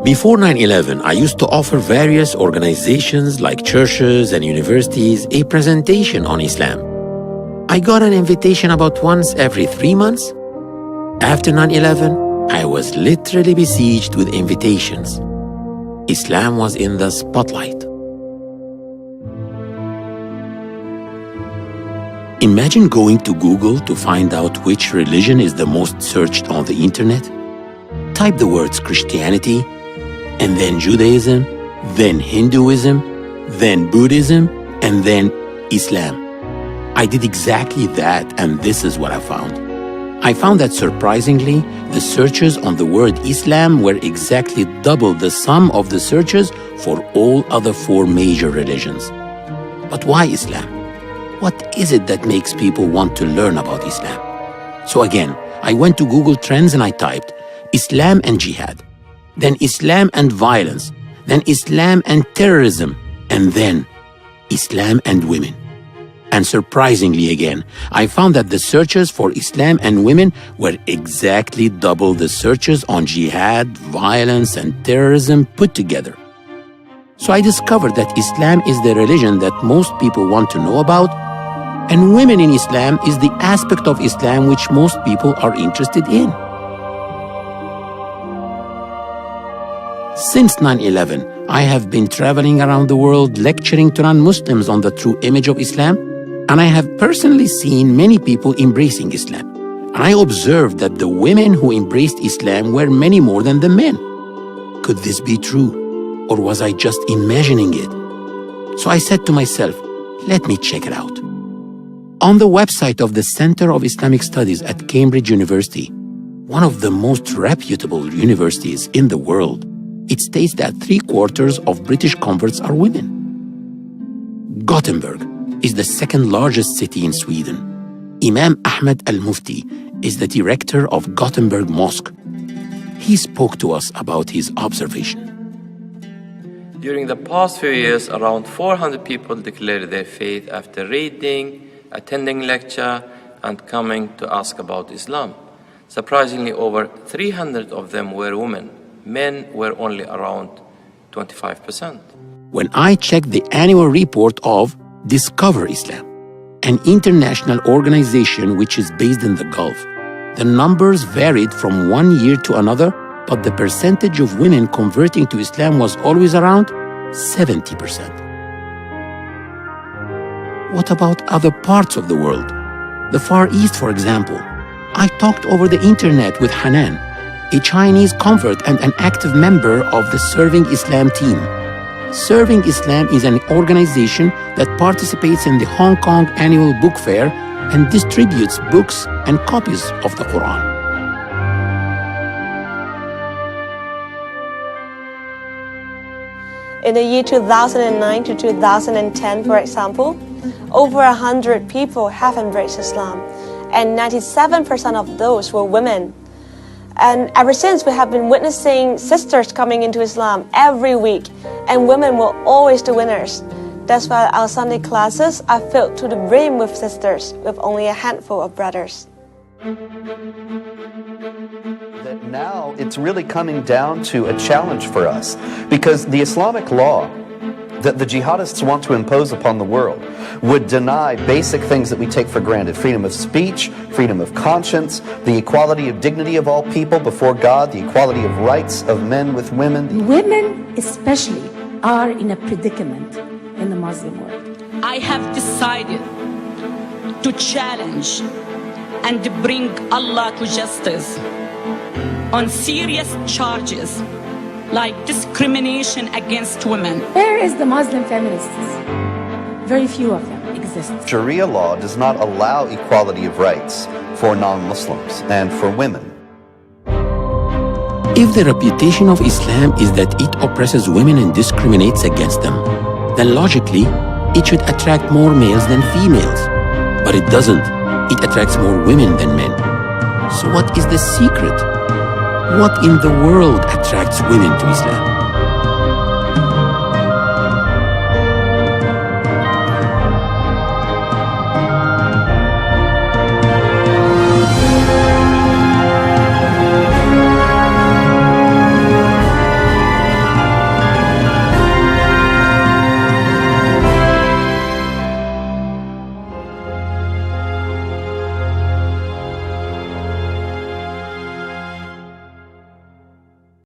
Before 9/11, I used to offer various organizations like churches and universities a presentation on Islam. I got an invitation about once every 3 months. After 9/11, I was literally besieged with invitations. Islam was in the spotlight. Imagine going to Google to find out which religion is the most searched on the internet. Type the words Christianity, and then Judaism, then Hinduism, then Buddhism, and then Islam. I did exactly that, and this is what I found. I found that surprisingly, the searches on the word Islam were exactly double the sum of the searches for all other 4 major religions. But why Islam? What is it that makes people want to learn about Islam? So again, I went to Google Trends and I typed Islam and Jihad, then Islam and violence, then Islam and terrorism, and then Islam and women. And surprisingly again, I found that the searches for Islam and women were exactly double the searches on jihad, violence, and terrorism put together. So I discovered that Islam is the religion that most people want to know about, and women in Islam is the aspect of Islam which most people are interested in. Since 9/11, I have been traveling around the world lecturing to non-Muslims on the true image of Islam, and I have personally seen many people embracing Islam. And I observed that the women who embraced Islam were many more than the men. Could this be true? Or was I just imagining it? So I said to myself, let me check it out. On the website of the Center of Islamic Studies at Cambridge University, one of the most reputable universities in the world, it states that 3/4 of British converts are women. Gothenburg is the second largest city in Sweden. Imam Ahmed al-Mufti is the director of Gothenburg Mosque. He spoke to us about his observation. During the past few years, around 400 people declared their faith after reading, attending lecture, and coming to ask about Islam. Surprisingly, over 300 of them were women. Men were only around 25%. When I checked the annual report of Discover Islam, an international organization which is based in the Gulf, the numbers varied from one year to another, but the percentage of women converting to Islam was always around 70%. What about other parts of the world? The Far East, for example. I talked over the internet with Hanan, a Chinese convert and an active member of the Serving Islam team. Serving Islam is an organization that participates in the Hong Kong Annual Book Fair and distributes books and copies of the Quran. In the year 2009 to 2010, for example, over 100 people have embraced Islam, and 97% of those were women. And ever since, we have been witnessing sisters coming into Islam every week, and women will always the winners. That's why our Sunday classes are filled to the brim with sisters, with only a handful of brothers. That now it's really coming down to a challenge for us, because the Islamic law that the jihadists want to impose upon the world would deny basic things that we take for granted: freedom of speech, freedom of conscience, the equality of dignity of all people before God, the equality of rights of men with women. Women especially are in a predicament in the Muslim world. I have decided to challenge and bring Allah to justice on serious charges like discrimination against women. Where is the Muslim feminists? Very few of them exist. Sharia law does not allow equality of rights for non-Muslims and for women. If the reputation of Islam is that it oppresses women and discriminates against them, then logically, it should attract more males than females. But it doesn't. It attracts more women than men. So what is the secret? What in the world attracts women to Islam?